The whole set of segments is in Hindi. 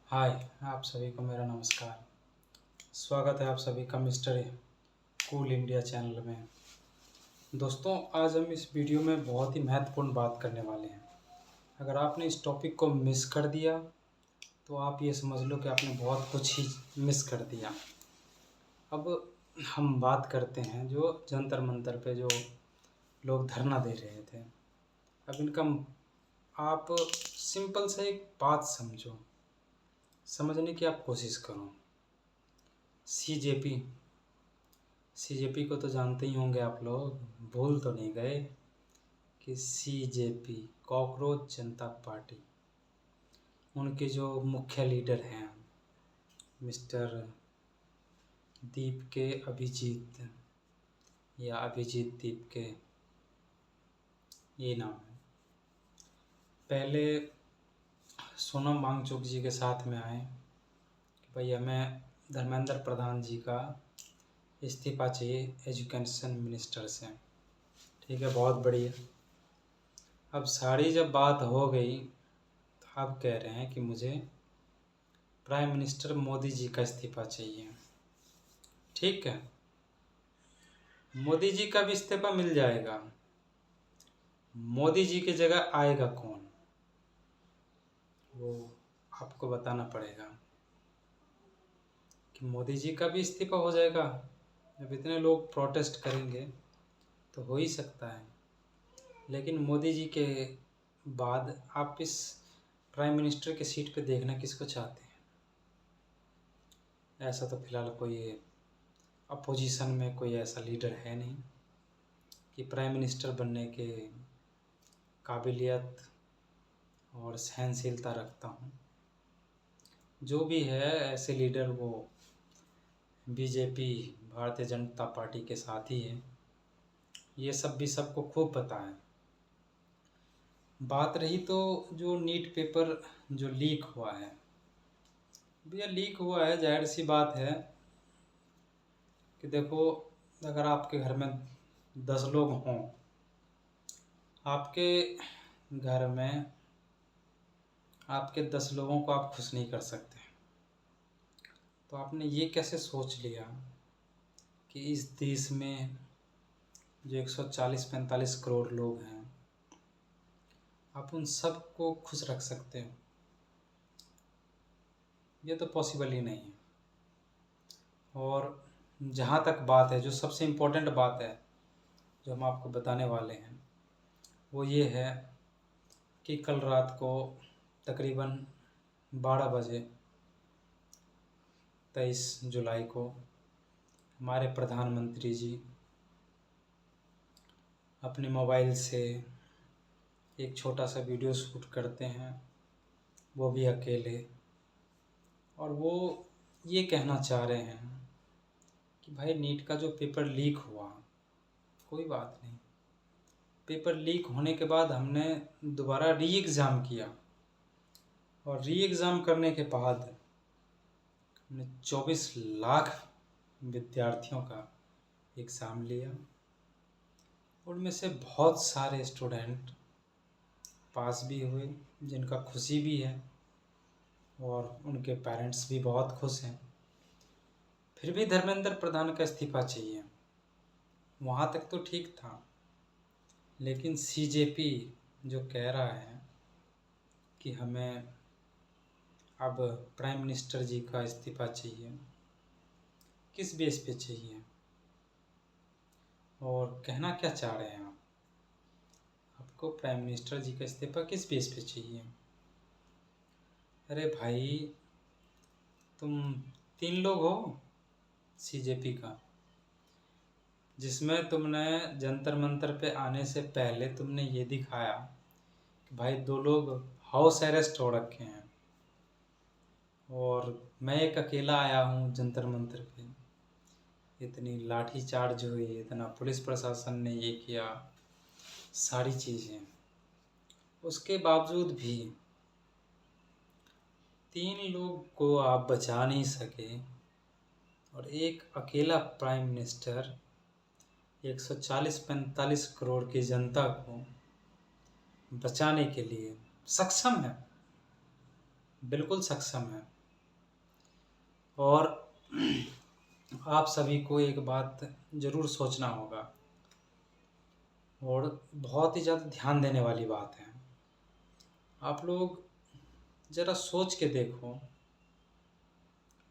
हाय, आप सभी को मेरा नमस्कार। स्वागत है आप सभी का मिस्टर कूल इंडिया चैनल में। दोस्तों, आज हम इस वीडियो में बहुत ही महत्वपूर्ण बात करने वाले हैं। अगर आपने इस टॉपिक को मिस कर दिया तो आप ये समझ लो कि आपने बहुत कुछ ही मिस कर दिया। अब हम बात करते हैं जो जंतर मंतर पे जो लोग धरना दे रहे थे। अब इनका आप सिंपल से एक बात समझो, समझने की आप कोशिश करो। सीजेपी सीजेपी को तो जानते ही होंगे आप लोग, भूल तो नहीं गए कि सीजेपी कॉकरोच जनता पार्टी, उनके जो मुख्य लीडर हैं मिस्टर दीप के अभिजीत या अभिजीत दीप के, ये नाम है। पहले सोनम वांगचुक जी के साथ में आए कि भाई हमें धर्मेंद्र प्रधान जी का इस्तीफ़ा चाहिए एजुकेशन मिनिस्टर से। ठीक है, बहुत बढ़िया। अब सारी जब बात हो गई तो आप कह रहे हैं कि मुझे प्राइम मिनिस्टर मोदी जी का इस्तीफ़ा चाहिए। ठीक है, मोदी जी का भी इस्तीफ़ा मिल जाएगा। मोदी जी की जगह आएगा कौन, वो आपको बताना पड़ेगा कि मोदी जी का भी इस्तीफ़ा हो जाएगा। जब इतने लोग प्रोटेस्ट करेंगे तो हो ही सकता है, लेकिन मोदी जी के बाद आप इस प्राइम मिनिस्टर के सीट पे देखना किसको चाहते हैं? ऐसा तो फिलहाल कोई अपोजिशन में कोई ऐसा लीडर है नहीं कि प्राइम मिनिस्टर बनने के काबिलियत और सहनशीलता रखता हूँ। जो भी है ऐसे लीडर वो बीजेपी भारतीय जनता पार्टी के साथ ही है। ये सब भी सबको खूब पता है। बात रही तो जो नीट पेपर जो लीक हुआ है, भैया लीक हुआ है, जाहिर सी बात है कि देखो, अगर आपके घर में 10 लोग हों, आपके घर में आपके 10 लोगों को आप खुश नहीं कर सकते। तो आपने ये कैसे सोच लिया कि इस देश में जो 140-45 करोड़ लोग हैं, आप उन सब को खुश रख सकते हो? ये तो पॉसिबल ही नहीं है। और जहाँ तक बात है, जो सबसे इम्पोर्टेंट बात है जो हम आपको बताने वाले हैं, वो ये है कि कल रात को तकरीबन 12 बजे 23 जुलाई को हमारे प्रधानमंत्री जी अपने मोबाइल से एक छोटा सा वीडियो शूट करते हैं, वो भी अकेले। और वो ये कहना चाह रहे हैं कि भाई नीट का जो पेपर लीक हुआ, कोई बात नहीं, पेपर लीक होने के बाद हमने दोबारा री एग्ज़ाम किया और री एग्ज़ाम करने के बाद हमने 24 लाख विद्यार्थियों का एग्ज़ाम लिया। उनमें से बहुत सारे स्टूडेंट पास भी हुए, जिनका खुशी भी है और उनके पेरेंट्स भी बहुत खुश हैं। फिर भी धर्मेंद्र प्रधान का इस्तीफ़ा चाहिए, वहाँ तक तो ठीक था। लेकिन सीजेपी जो कह रहा है कि हमें अब प्राइम मिनिस्टर जी का इस्तीफ़ा चाहिए, किस बेस पे चाहिए और कहना क्या चाह रहे हैं आप? आपको प्राइम मिनिस्टर जी का इस्तीफ़ा किस बेस पे चाहिए? अरे भाई, तुम 3 लोग हो सीजेपी का, जिसमें तुमने जंतर मंतर पे आने से पहले तुमने ये दिखाया कि भाई 2 लोग हाउस अरेस्ट हो रखे हैं और मैं एक अकेला आया हूँ जंतर मंतर पे। इतनी लाठी चार्ज हुई, इतना पुलिस प्रशासन ने ये किया, सारी चीज़ें, उसके बावजूद भी 3 लोग को आप बचा नहीं सके और एक अकेला प्राइम मिनिस्टर 140-45 करोड़ की जनता को बचाने के लिए सक्षम है, बिल्कुल सक्षम है। और आप सभी को एक बात ज़रूर सोचना होगा और बहुत ही ज़्यादा ध्यान देने वाली बात है। आप लोग ज़रा सोच के देखो,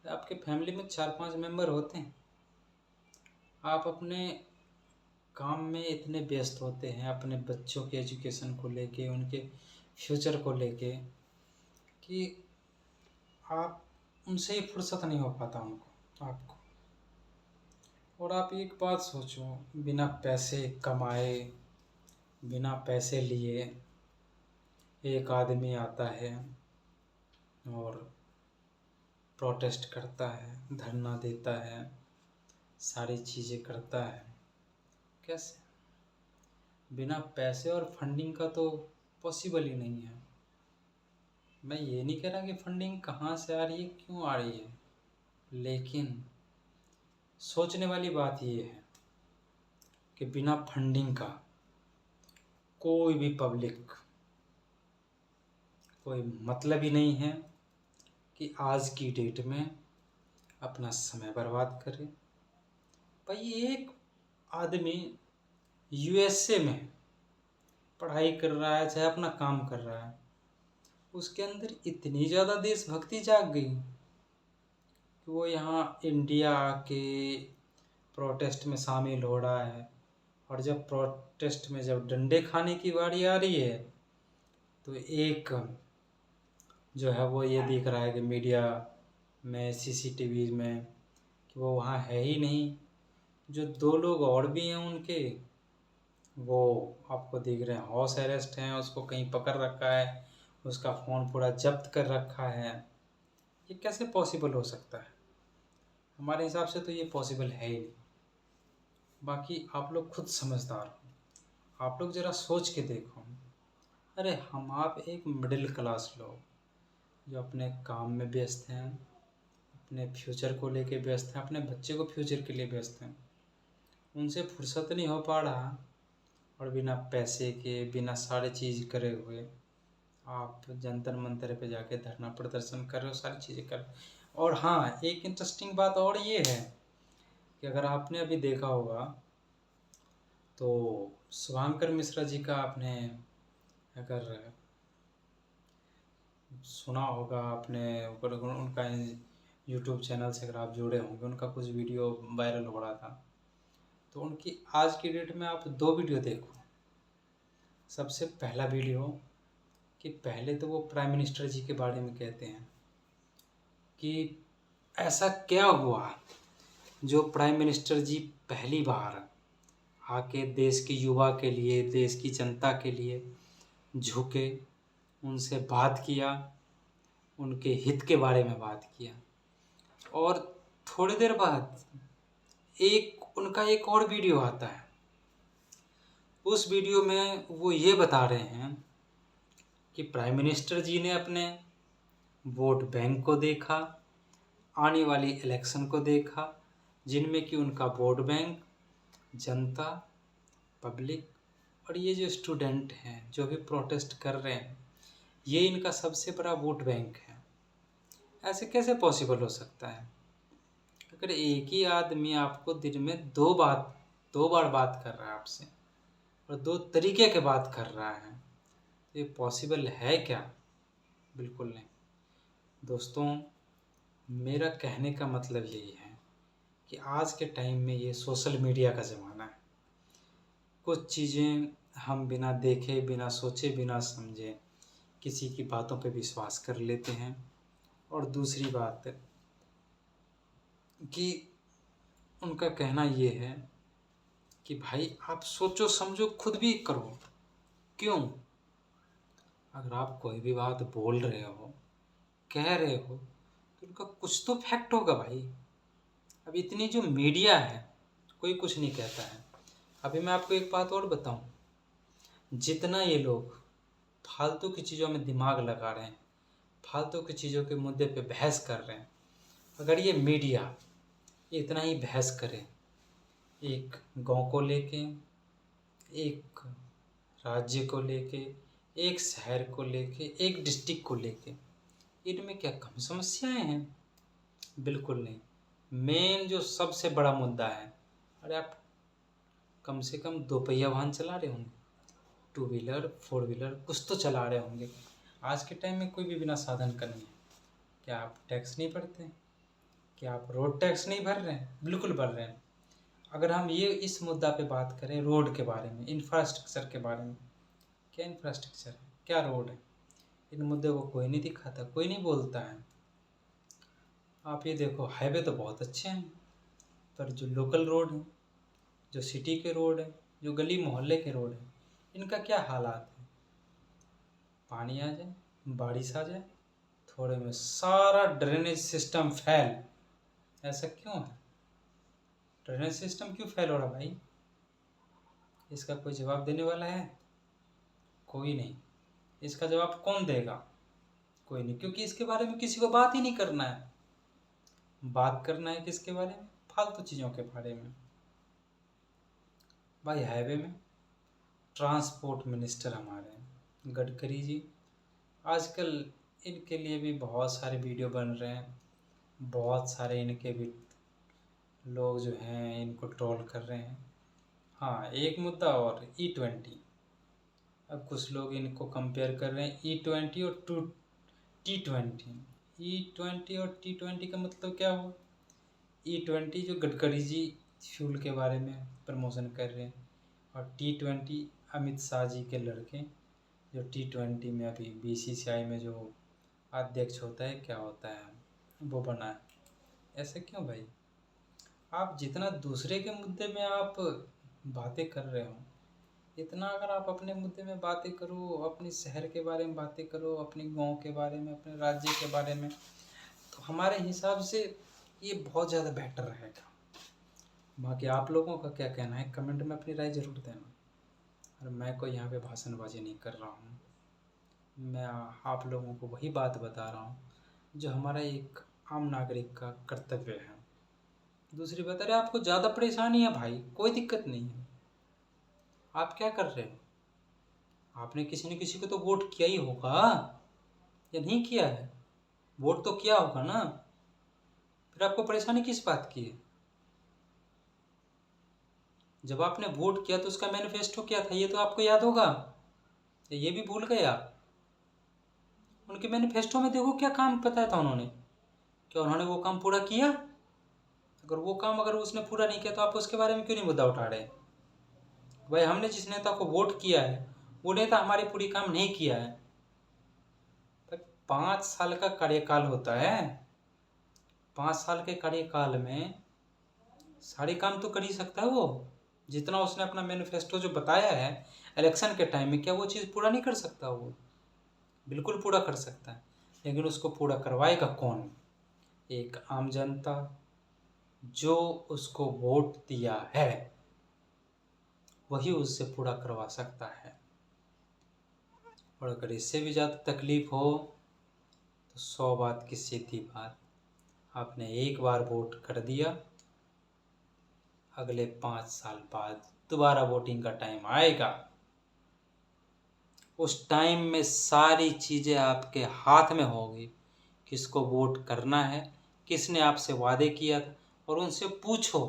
आपके फैमिली में 4-5 मेंबर होते हैं, आप अपने काम में इतने व्यस्त होते हैं अपने बच्चों के एजुकेशन को लेके, उनके फ्यूचर को लेके, कि आप उनसे ही फुर्सत नहीं हो पाता उनको आपको। और आप एक बात सोचो, बिना पैसे कमाए, बिना पैसे लिए एक आदमी आता है और प्रोटेस्ट करता है, धरना देता है, सारी चीज़ें करता है। कैसे? बिना पैसे और फंडिंग का तो पॉसिबल ही नहीं है। मैं ये नहीं कह रहा कि फंडिंग कहाँ से आ रही है, क्यों आ रही है, लेकिन सोचने वाली बात ये है कि बिना फंडिंग का कोई भी पब्लिक, कोई मतलब ही नहीं है कि आज की डेट में अपना समय बर्बाद करे। भाई एक आदमी यूएसए में पढ़ाई कर रहा है, चाहे अपना काम कर रहा है, उसके अंदर इतनी ज़्यादा देशभक्ति जाग गई कि वो यहाँ इंडिया के प्रोटेस्ट में शामिल हो रहा है। और जब प्रोटेस्ट में जब डंडे खाने की बारी आ रही है तो एक जो है वो ये दिख रहा है कि मीडिया में, सीसीटीवी में, कि वो वहाँ है ही नहीं। जो 2 लोग और भी हैं उनके, वो आपको दिख रहे हैं हाउस अरेस्ट हैं, उसको कहीं पकड़ रखा है, उसका फ़ोन पूरा जब्त कर रखा है। ये कैसे पॉसिबल हो सकता है? हमारे हिसाब से तो ये पॉसिबल है ही नहीं। बाकी आप लोग खुद समझदार हो, आप लोग ज़रा सोच के देखो। अरे हम आप एक मिडिल क्लास लोग जो अपने काम में व्यस्त हैं, अपने फ्यूचर को लेके व्यस्त हैं, अपने बच्चे को फ्यूचर के लिए व्यस्त हैं, उनसे फुर्सत नहीं हो पा रहा, और बिना पैसे के, बिना सारे चीज़ करे हुए आप जंतर मंतर पे जाके धरना प्रदर्शन कर रहे हो, सारी चीज़ें कर रहे हो। और हाँ, एक इंटरेस्टिंग बात और ये है कि अगर आपने अभी देखा होगा तो शुभंकर मिश्रा जी का आपने अगर सुना होगा, आपने उनका यूट्यूब चैनल से अगर आप जुड़े होंगे, उनका कुछ वीडियो वायरल हो रहा था। तो उनकी आज की डेट में आप 2 वीडियो देखो। सबसे पहला वीडियो कि पहले तो वो प्राइम मिनिस्टर जी के बारे में कहते हैं कि ऐसा क्या हुआ जो प्राइम मिनिस्टर जी पहली बार आके देश के युवा के लिए, देश की जनता के लिए झुके, उनसे बात किया, उनके हित के बारे में बात किया। और थोड़ी देर बाद उनका एक और वीडियो आता है। उस वीडियो में वो ये बता रहे हैं कि प्राइम मिनिस्टर जी ने अपने वोट बैंक को देखा, आने वाली इलेक्शन को देखा, जिनमें कि उनका वोट बैंक, जनता, पब्लिक और ये जो स्टूडेंट हैं जो भी प्रोटेस्ट कर रहे हैं, ये इनका सबसे बड़ा वोट बैंक है। ऐसे कैसे पॉसिबल हो सकता है? अगर एक ही आदमी आपको दिन में 2 बार बात कर रहा है आपसे, और 2 तरीके के बात कर रहा है, तो ये पॉसिबल है क्या? बिल्कुल नहीं। दोस्तों, मेरा कहने का मतलब यही है कि आज के टाइम में ये सोशल मीडिया का ज़माना है। कुछ चीज़ें हम बिना देखे, बिना सोचे, बिना समझे किसी की बातों पे विश्वास कर लेते हैं। और दूसरी बात कि उनका कहना ये है कि भाई आप सोचो समझो खुद भी करो। क्यों? अगर आप कोई भी बात बोल रहे हो, कह रहे हो, तो उनका कुछ तो फैक्ट होगा भाई। अब इतनी जो मीडिया है, कोई कुछ नहीं कहता है। अभी मैं आपको एक बात और बताऊं, जितना ये लोग फालतू की चीज़ों में दिमाग लगा रहे हैं, फालतू की चीज़ों के मुद्दे पे बहस कर रहे हैं, अगर ये मीडिया इतना ही बहस करे एक गांव को लेके, एक राज्य को लेके, एक शहर को लेके, एक डिस्ट्रिक्ट को लेके, इनमें क्या कम समस्याएं हैं? बिल्कुल नहीं। मेन जो सबसे बड़ा मुद्दा है, अरे आप कम से कम 2 पहिया वाहन चला रहे होंगे, 2 व्हीलर 4 व्हीलर कुछ तो चला रहे होंगे। आज के टाइम में कोई भी बिना साधन का नहीं है। क्या आप टैक्स नहीं भरते हैं? क्या आप रोड टैक्स नहीं भर रहे हैं? बिल्कुल भर रहे हैं। अगर हम ये इस मुद्दा पे बात करें रोड के बारे में, इंफ्रास्ट्रक्चर के बारे में, क्या इंफ्रास्ट्रक्चर है, क्या रोड है, इन मुद्दों को कोई नहीं दिखाता, कोई नहीं बोलता है। आप ये देखो, हाईवे तो बहुत अच्छे हैं, पर जो लोकल रोड हैं, जो सिटी के रोड हैं, जो गली मोहल्ले के रोड हैं, इनका क्या हालात है। पानी आ जाए, बारिश आ जाए, थोड़े में सारा ड्रेनेज सिस्टम फेल। ऐसा क्यों है? ड्रेनेज सिस्टम क्यों फेल हो रहा भाई? इसका कोई जवाब देने वाला है? कोई नहीं। इसका जवाब कौन देगा? कोई नहीं, क्योंकि इसके बारे में किसी को बात ही नहीं करना है। बात करना है किसके बारे में? फालतू चीज़ों के बारे में। भाई हाईवे में ट्रांसपोर्ट मिनिस्टर हमारे गडकरी जी, आजकल इनके लिए भी बहुत सारे वीडियो बन रहे हैं, बहुत सारे इनके भी लोग जो हैं इनको ट्रोल कर रहे हैं। हाँ, एक मुद्दा और E20। अब कुछ लोग इनको कंपेयर कर रहे हैं E20 और T20। E20 और T20 का मतलब क्या हुआ? E20 जो गडकरी जी फ्यूल के बारे में प्रमोशन कर रहे हैं, और T20 अमित शाह जी के लड़के जो T20 में अभी BCCI में जो अध्यक्ष होता है, क्या होता है, वो बना है। ऐसा क्यों भाई? आप जितना दूसरे के मुद्दे में आप बातें कर रहे हो, इतना अगर आप अपने मुद्दे में बातें करो, अपने शहर के बारे में बातें करो, अपने गांव के बारे में, अपने राज्य के बारे में, तो हमारे हिसाब से ये बहुत ज़्यादा बेटर रहेगा। बाकी आप लोगों का क्या कहना है, कमेंट में अपनी राय ज़रूर देना। और मैं कोई यहाँ पे भाषणबाजी नहीं कर रहा हूँ, मैं आप लोगों को वही बात बता रहा हूँ जो हमारा एक आम नागरिक का कर्तव्य है। दूसरी बात, अरे आपको ज़्यादा परेशानी है भाई, कोई दिक्कत नहीं है। आप क्या कर रहे हो? आपने किसी न किसी को तो वोट किया ही होगा, या नहीं किया है? वोट तो किया होगा ना, फिर आपको परेशानी किस बात की है? जब आपने वोट किया तो उसका मैनिफेस्टो क्या था, ये तो आपको याद होगा, या ये भी भूल गए आप? उनके मैनिफेस्टो में देखो क्या काम बताया था उन्होंने, क्या उन्होंने वो काम पूरा किया? अगर वो काम अगर उसने पूरा नहीं किया तो आप उसके बारे में क्यों नहीं मुद्दा उठा रहे? भाई हमने जिस नेता को वोट किया है वो नेता हमारी पूरी काम नहीं किया है। 5 साल का कार्यकाल होता है, 5 साल के कार्यकाल में सारे काम तो कर ही सकता है वो। जितना उसने अपना मैनिफेस्टो जो बताया है इलेक्शन के टाइम में, क्या वो चीज़ पूरा नहीं कर सकता? वो बिल्कुल पूरा कर सकता है, लेकिन उसको पूरा करवाएगा कौन? एक आम जनता जो उसको वोट दिया है, वही उससे पूरा करवा सकता है। और अगर इससे भी ज़्यादा तकलीफ हो तो 100 बात की सीधी बात, आपने एक बार वोट कर दिया, अगले 5 साल बाद दोबारा वोटिंग का टाइम आएगा, उस टाइम में सारी चीज़ें आपके हाथ में होगी, किसको वोट करना है, किसने आपसे वादे किया था। और उनसे पूछो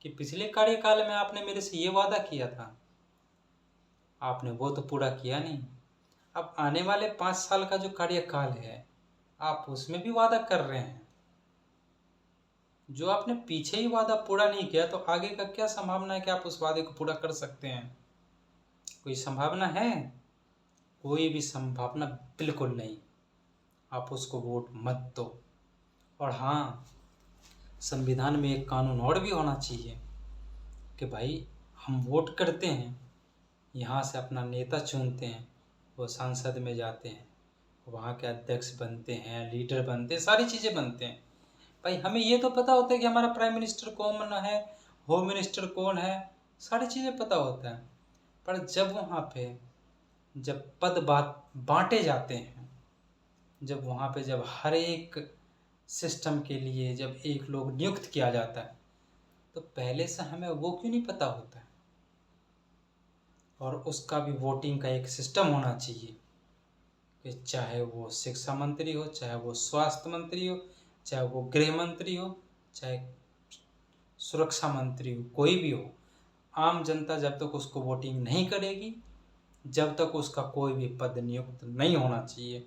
कि पिछले कार्यकाल में आपने मेरे से ये वादा किया था, आपने वो तो पूरा किया नहीं। अब आने वाले 5 साल का जो कार्यकाल है, आप उसमें भी वादा कर रहे हैं। जो आपने पीछे ही वादा पूरा नहीं किया, तो आगे का क्या संभावना है कि आप उस वादे को पूरा कर सकते हैं? कोई संभावना है? कोई भी संभावना बिल्कुल नहीं। आप उसको वोट मत दो। और हाँ, संविधान में एक कानून और भी होना चाहिए कि भाई हम वोट करते हैं, यहाँ से अपना नेता चुनते हैं, वो संसद में जाते हैं, वहाँ के अध्यक्ष बनते हैं, लीडर बनते हैं, सारी चीज़ें बनते हैं। भाई हमें ये तो पता होता है कि हमारा प्राइम मिनिस्टर कौन है, होम मिनिस्टर कौन है, सारी चीज़ें पता होता है। पर जब वहाँ पे जब पद बांटे जाते हैं, जब वहाँ पे जब हर एक सिस्टम के लिए जब एक लोग नियुक्त किया जाता है, तो पहले से हमें वो क्यों नहीं पता होता है? और उसका भी वोटिंग का एक सिस्टम होना चाहिए कि चाहे वो शिक्षा मंत्री हो, चाहे वो स्वास्थ्य मंत्री हो, चाहे वो गृह मंत्री हो, चाहे सुरक्षा मंत्री हो, कोई भी हो, आम जनता जब तक उसको वोटिंग नहीं करेगी, जब तक उसका कोई भी पद नियुक्त नहीं होना चाहिए।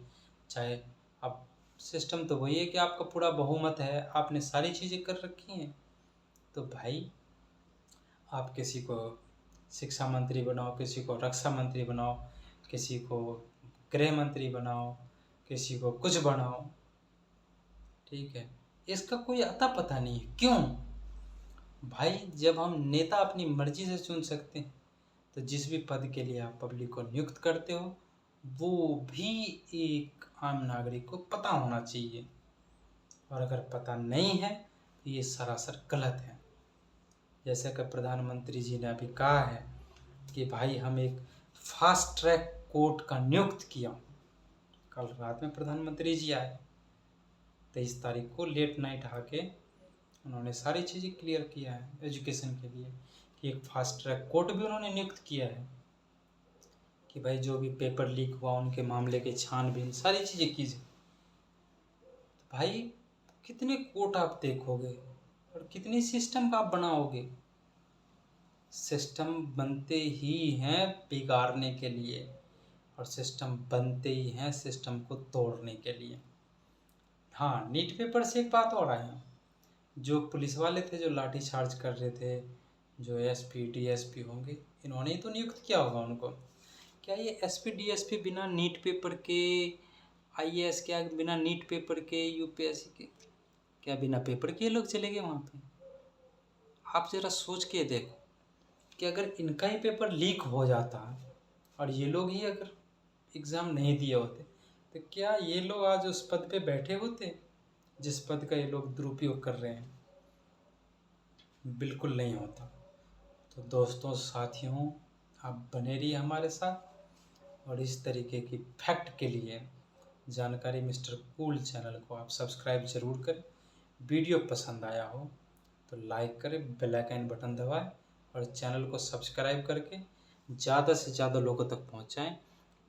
चाहे अब सिस्टम तो वही है कि आपका पूरा बहुमत है, आपने सारी चीज़ें कर रखी हैं, तो भाई आप किसी को शिक्षा मंत्री बनाओ, किसी को रक्षा मंत्री बनाओ, किसी को गृह मंत्री बनाओ, किसी को कुछ बनाओ, ठीक है, इसका कोई अता पता नहीं है। क्यों भाई? जब हम नेता अपनी मर्जी से चुन सकते हैं, तो जिस भी पद के लिए आप पब्लिक को नियुक्त करते हो, वो भी एक आम नागरिक को पता होना चाहिए। और अगर पता नहीं है तो ये सरासर गलत है। जैसे कि प्रधानमंत्री जी ने अभी कहा है कि भाई हम एक फास्ट ट्रैक कोर्ट का नियुक्त किया। कल रात में प्रधानमंत्री जी आए, 23 तारीख को लेट नाइट आके उन्होंने सारी चीज़ें क्लियर किया है एजुकेशन के लिए, कि एक फास्ट ट्रैक कोर्ट भी उन्होंने नियुक्त किया है कि भाई जो भी पेपर लीक हुआ उनके मामले की छानबीन सारी चीज़ें कीजिए। तो भाई कितने कोर्ट आप देखोगे और कितनी सिस्टम का आप बनाओगे? सिस्टम बनते ही हैं बिगाड़ने के लिए, और सिस्टम बनते ही हैं सिस्टम को तोड़ने के लिए। हाँ, नीट पेपर से एक बात और आई, जो पुलिस वाले थे जो लाठी चार्ज कर रहे थे, जो एसपी डीएसपी होंगे, इन्होंने ही तो नियुक्त किया होगा उनको। क्या ये एसपी डीएसपी बिना नीट पेपर के, आईएएस क्या बिना नीट पेपर के, यूपीएससी के क्या बिना पेपर के लोग चले गए वहाँ पे? आप ज़रा सोच के देखो कि अगर इनका ही पेपर लीक हो जाता और ये लोग ही अगर एग्ज़ाम नहीं दिए होते, तो क्या ये लोग आज उस पद पे बैठे होते जिस पद का ये लोग दुरुपयोग कर रहे हैं? बिल्कुल नहीं होता। तो दोस्तों, साथियों, आप बने रहिए हमारे साथ, और इस तरीके की फैक्ट के लिए जानकारी मिस्टर कूल चैनल को आप सब्सक्राइब ज़रूर करें। वीडियो पसंद आया हो तो लाइक करें, बेल आइकन बटन दबाएं, और चैनल को सब्सक्राइब करके ज़्यादा से ज़्यादा लोगों तक पहुंचाएं।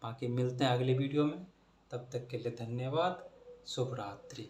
बाकी मिलते हैं अगले वीडियो में, तब तक के लिए धन्यवाद। शुभ रात्रि।